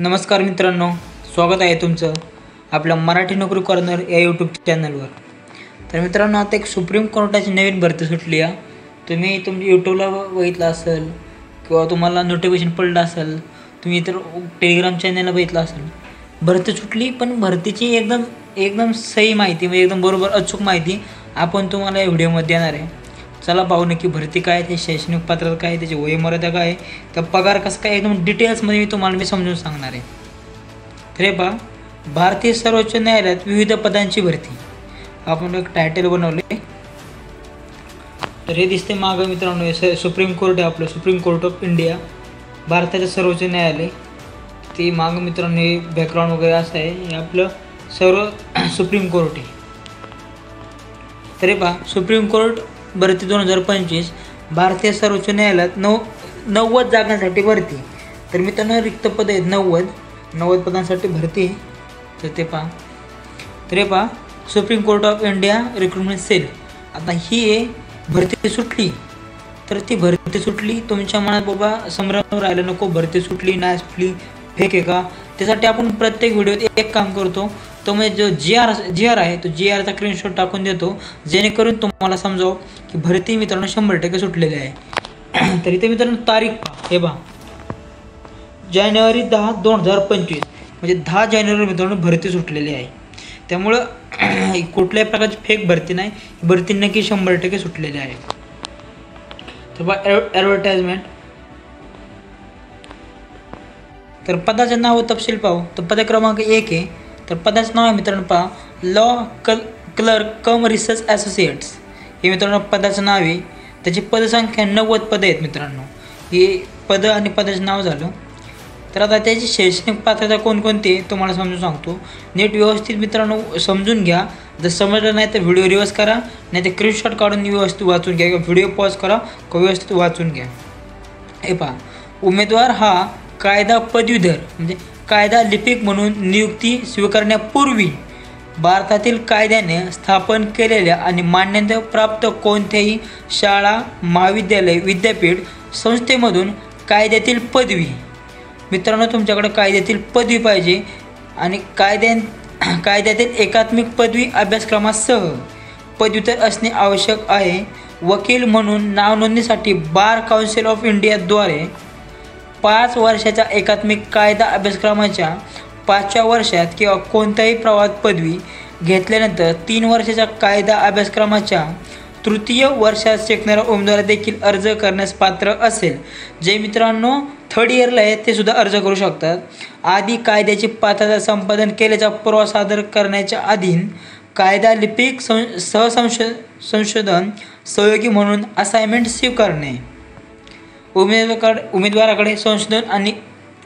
नमस्कार मित्रांनो, स्वागत आहे तुमचं आपल्या मराठी नोकरी कॉर्नर या यूट्यूब चॅनलवर। तर मित्रांनो, आता एक सुप्रीम कोर्टाची नवीन भरती सुटली आहे। तुम्ही यूट्यूबला बघितलं असेल किंवा तुम्हाला नोटिफिकेशन पडलं असेल, तुम्ही इतर टेलिग्राम चॅनलला बघितलं असेल। भरती सुटली, पण भरतीची एकदम सही माहिती म्हणजे एकदम बरोबर अचूक माहिती आपण तुम्हाला या व्हिडिओमध्ये देणार आहे। चला पाहू नक्की भरती काय आहे, ते शैक्षणिक पात्रता काय आहे, त्याची वयोमर्यादा काय आहे, त्या पगार कसं काय, एकदम डिटेल्समध्ये मी तुम्हाला समजून सांगणार आहे। तर हे पहा, भारतीय सर्वोच्च न्यायालयात विविध पदांची भरती। आपण एक टायटल बनवले, तर हे दिसते मागं मित्रांनो, हे सुप्रीम कोर्ट आहे आपलं, सुप्रीम कोर्ट ऑफ इंडिया, भारताचे सर्वोच्च न्यायालय। ते मागं मित्रांनो हे बॅकग्राऊंड वगैरे असं आहे, हे आपलं सर्व सुप्रीम कोर्ट आहे। तर हे पहा, सुप्रीम कोर्ट भरती 2025 भारतीय सर्वोच्च न्यायालयात 90 जागांसाठी भरती। तर मित्रांनो, रिक्त पद आहेत 90 पदांसाठी भरती। तर ते पहा, तर हे पहा, Supreme Court of India recruitment cell. आता ही भरती सुटली, तर ती भरती सुटली, तुमच्या मनात बाबा संभ्रम राहिला नको, भरती सुटली नाही सुटली, फेक आहे का, त्यासाठी आपण प्रत्येक व्हिडिओत एक काम करतो, तो म्हणजे जो जी आर आहे तो GR चा स्क्रीनशॉट टाकून देतो, जेणेकरून तुम्हाला समजावं की भरती मित्रांनो 100% सुटलेली आहे। तर इथे मित्रांनो तारीख हे पहा, जानेवारी 10, 2025 म्हणजे 10 जानेवारी मित्रांनो भरती सुटलेली आहे। त्यामुळं कुठल्याही प्रकारची फेक भरती नाही, भरती नक्की 100% सुटलेली आहे। तर पहा ॲडव्हर्टाइजमेंट, तर पदाचे नाव तपशील पाहू। तर पद क्रमांक 1 आहे, तर पदाचं नाव आहे मित्रांनो पहा, लॉ क्लर्क कम रिसर्च असोसिएट्स, हे मित्रांनो पदाचं नाव आहे। त्याची पदसंख्या 90 पदं आहेत मित्रांनो, हे पद आणि पदाचं नाव झालं। तर आता त्याची शैक्षणिक पात्रता कोणकोणती तुम्हाला समजून सांगतो, नीट व्यवस्थित मित्रांनो समजून घ्या। जर समजलं नाही तर व्हिडिओ रिवर्स करा, नाही तर स्क्रीनशॉट काढून व्यवस्थित वाचून घ्या, किंवा व्हिडिओ पॉज करा किंवा व्यवस्थित वाचून घ्या। हे पहा, उमेदवार हा कायदा पदवीधर म्हणजे कायदा लिपिक म्हणून नियुक्ती स्वीकारण्यापूर्वी भारतातील कायद्याने स्थापन केलेल्या आणि मान्यता प्राप्त कोणत्याही शाळा, महाविद्यालय, विद्यापीठ संस्थेमधून कायद्यातील पदवी, मित्रांनो तुमच्याकडे कायद्यातील पदवी पाहिजे, आणि कायद्यातील एकात्मिक पदवी अभ्यासक्रमासह पदव्युत्तर असणे आवश्यक आहे। वकील म्हणून नावनोंदणीसाठी बार काउन्सिल ऑफ इंडियाद्वारे 5 वर्षाच्या एकात्मिक कायदा अभ्यासक्रमाच्या 5व्या वर्षात किंवा कोणत्याही प्रवाहात पदवी घेतल्यानंतर 3 वर्षाच्या कायदा अभ्यासक्रमाच्या तृतीय वर्षात शिकणारा उमेदवार देखील अर्ज करण्यास पात्र असेल। जे मित्रांनो 3rd इयरला आहे ते सुद्धा अर्ज करू शकतात। आधी कायद्याची पात्रता संपादन केल्याचा पुरावा सादर करण्याच्या अधीन कायदा लिपिक संशोधन सहयोगी म्हणून असाइनमेंट स्वीकारणे। उमेदवाराकडे संशोधन आणि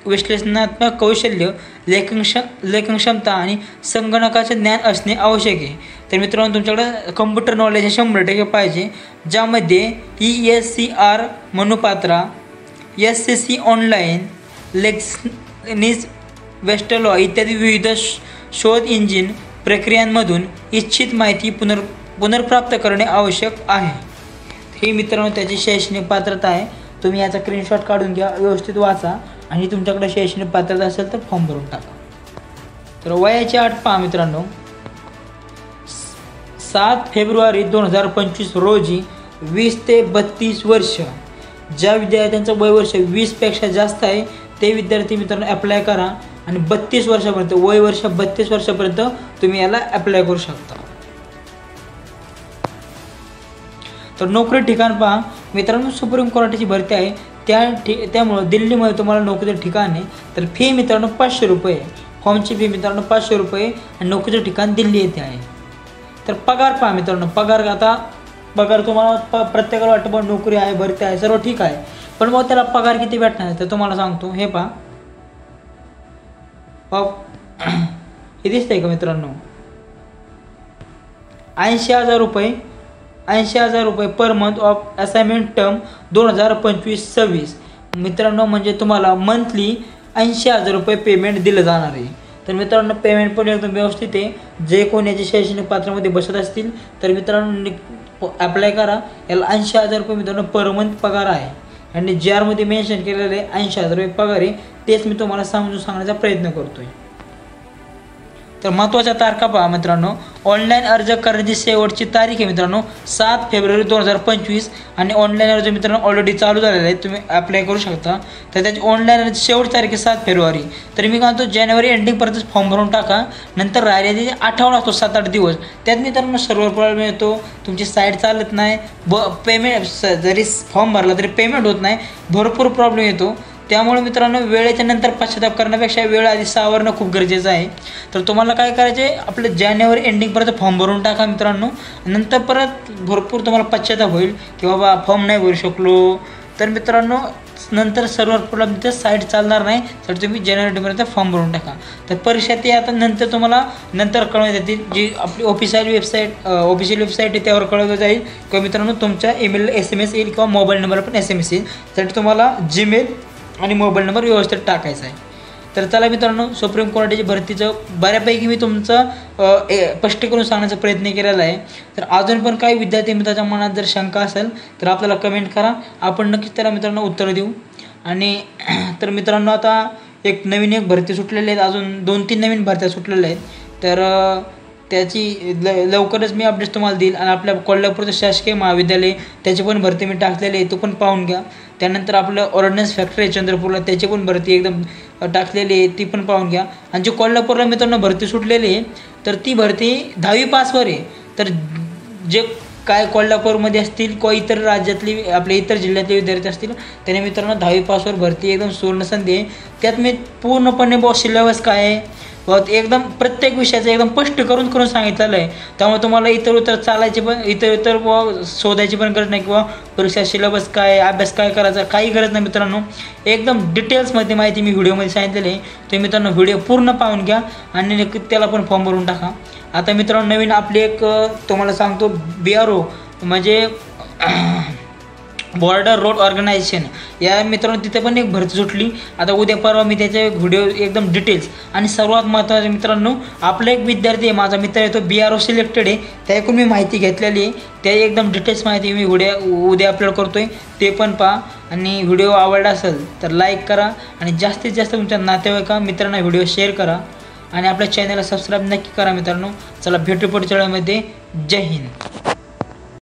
विश्लेषणात्मक कौशल्य, लेखनक्षमता आणि संगणकाचे ज्ञान असणे आवश्यक आहे। तर मित्रांनो तुमच्याकडे कम्प्युटर नॉलेज हे 100% पाहिजे, ज्यामध्ये ESCR मनुपात्रा, SCC ऑनलाईन, लेक्सनिस, वेस्टलॉ इत्यादी विविध शोध इंजिन प्रक्रियांमधून इच्छित माहिती पुनर्प्राप्त करणे आवश्यक आहे। ही मित्रांनो त्याची शैक्षणिक पात्रता आहे। तुम्ही याचा स्क्रीनशॉट काढून घ्या, व्यवस्थित वाचा, आणि तुमच्याकडे शैक्षणिक पात्रता असेल तर फॉर्म भरून टाका। तर वयाची अट पहा मित्रांनो, 7 फेब्रुवारी 2025 रोजी 20 ते 32 वर्ष, ज्या विद्यार्थ्यांचं वयवर्ष 20पेक्षा जास्त आहे ते विद्यार्थी मित्रांनो अप्लाय करा, आणि 32 वर्षापर्यंत वयवर्ष 32 वर्षापर्यंत तुम्ही याला अप्लाय करू शकता। तर नोकरी ठिकाण पहा मित्रांनो, सुप्रीम कोर्टाची भरती आहे, त्यामुळं दिल्लीमध्ये तुम्हाला नोकरीचं ठिकाण आहे। तर फी मित्रांनो 500 रुपये, फॉर्मची फी मित्रांनो 500 रुपये, आणि नोकरीचं ठिकाण दिल्ली येथे आहे। तर पगार पहा मित्रांनो, पगार तुम्हाला प्रत्येकाला वाटतं पण नोकरी आहे, भरती आहे, सर्व ठीक आहे, पण मग त्याला पगार किती भेटणार तर तुम्हाला सांगतो। हे पहा, हे दिसतंय का मित्रांनो, 80,000 रुपये per month of assignment term 2025-26 मित्रांनो, म्हणजे तुम्हाला मंथली 80,000 रुपये पेमेंट दिलं जाणार आहे। तर मित्रांनो पेमेंट पण एकदम व्यवस्थित आहे। जे कोण याच्या शैक्षणिक पात्रामध्ये बसत असतील तर मित्रांनो अप्लाय करा। याला 80,000 रुपये मित्रांनो पर मंथ पगार आहे, आणि GR मध्ये मेन्शन केलेले 80,000 रुपये पगार आहे, तेच मी तुम्हाला समजून सांगण्याचा प्रयत्न करतोय. तर महत्त्वाच्या तारखा पहा मित्रांनो. ऑनलाईन अर्ज करण्याची शेवटची तारीख आहे मित्रांनो 7 फेब्रुवारी 2025 आणि ऑनलाईन अर्ज मित्रांनो ऑलरेडी चालू झालेला आहे, तुम्ही अप्लाय करू शकता. तर त्याची ऑनलाईन अर्ज शेवटची तारीख आहे 7 फेब्रुवारी. तर मी काय म्हणतो जानेवारी एंडिंगपर्यंत फॉर्म भरून टाका. नंतर राहिलेले आठवडा असतो 7-8 दिवस, त्यात मित्रांनो सर्व्हर प्रॉब्लेम येतो, तुमची साईट चालत नाही, पेमेंट जरी फॉर्म भरला तरी पेमेंट होत नाही, भरपूर प्रॉब्लेम येतो. त्यामुळे मित्रांनो वेळेच्या नंतर पश्चाताप करण्यापेक्षा वेळ आधी सावरणं खूप गरजेचं आहे. तर तुम्हाला काय करायचं आहे, आपलं जानेवारी एंडिंगपर्यंत फॉर्म भरून टाका मित्रांनो. नंतर परत भरपूर तुम्हाला पश्चाताप होईल की बाबा फॉर्म नाही भरू शकलो. तर मित्रांनो नंतर सर्व्हर प्रॉब्लेम तिथे साईट चालणार नाही, तर तुम्ही जानेवारीपर्यंत फॉर्म भरून टाका. तर परीक्षा ती आता नंतर तुम्हाला नंतर कळवण्यात येतील, जी आपली ऑफिशियल वेबसाईट आहे त्यावर कळवलं जाईल, किंवा मित्रांनो तुमच्या ईमेल SMS येईल किंवा मोबाईल नंबर पण SMS येईल. तर तुम्हाला जीमेल आणि मोबाईल नंबर व्यवस्थित टाकायचा आहे. तर चला मित्रांनो, सुप्रीम कोर्टाची भरतीचं बऱ्यापैकी मी तुमचं स्पष्टीकरण सांगण्याचा प्रयत्न केलेला आहे. तर अजून पण काही विद्यार्थी मित्राच्या मनात जर शंका असेल तर आपल्याला कमेंट करा, आपण नक्कीच त्याला मित्रांनो उत्तर देऊ. आणि तर मित्रांनो आता एक भरती सुटलेली आहेत, अजून 2-3 नवीन भरत्या सुटलेल्या आहेत. तर त्याची लवकरच मी अपडेट तुम्हाला देईल. आणि आपल्या कोल्हापूरचं शासकीय महाविद्यालय त्याची पण भरती मी टाकलेली आहे, तो पण पाहून घ्या. त्यानंतर आपलं ऑर्डनन्स फॅक्टरी आहे चंद्रपूरला, त्याची पण भरती एकदम टाकलेली आहे, ती पण पाहून घ्या. आणि जी कोल्हापूरला मित्रांनो भरती सुटलेली आहे तर ती भरती 10वी पासवर आहे. तर जे काय कोल्हापूरमध्ये असतील किंवा इतर राज्यातली आपल्या इतर जिल्ह्यातले विद्यार्थी असतील त्याने मित्रांनो 10वी पासवर भरती एकदम सुवर्ण संधी आहे. त्यात मी पूर्णपणे सिलेबस काय आहे एकदम प्रत्येक विषयाचं एकदम स्पष्ट करून सांगितलेलं आहे. त्यामुळे तुम्हाला इतर चालायची पण इतर शोधायची पण गरज नाही, किंवा परीक्षा सिलेबस काय, अभ्यास काय करायचा, काही गरज नाही मित्रांनो. एकदम डिटेल्समध्ये माहिती मी व्हिडिओमध्ये सांगितलेली आहे. तुम्ही मित्रांनो व्हिडिओ पूर्ण पाहून घ्या आणि त्याला पण फॉर्म भरून टाका. आता मित्रांनो नवीन आपली एक तुम्हाला सांगतो BRO म्हणजे बॉर्डर रोड ऑर्गनायझेशन, या मित्रांनो तिथे पण एक भरती सुटली. आता उद्या परवा मी त्याचे व्हिडिओ एकदम डिटेल्स. आणि सर्वात महत्त्वाचं मित्रांनो, आपला एक विद्यार्थी आहे, माझा मित्र आहे, तो BRO सिलेक्टेड आहे, त्याकडून मी माहिती घेतलेली आहे. त्या एकदम डिटेल्स माहिती मी उद्या अपलोड करतो आहे, ते पण पहा. आणि व्हिडिओ आवडला असेल तर लाईक करा आणि जास्तीत जास्त तुमच्या नातेवाईका मित्रांना व्हिडिओ शेअर करा आणि आपल्या चॅनलला सबस्क्राईब नक्की करा मित्रांनो. चला भेटू पुढच्या वेळेमध्ये. जय हिंद.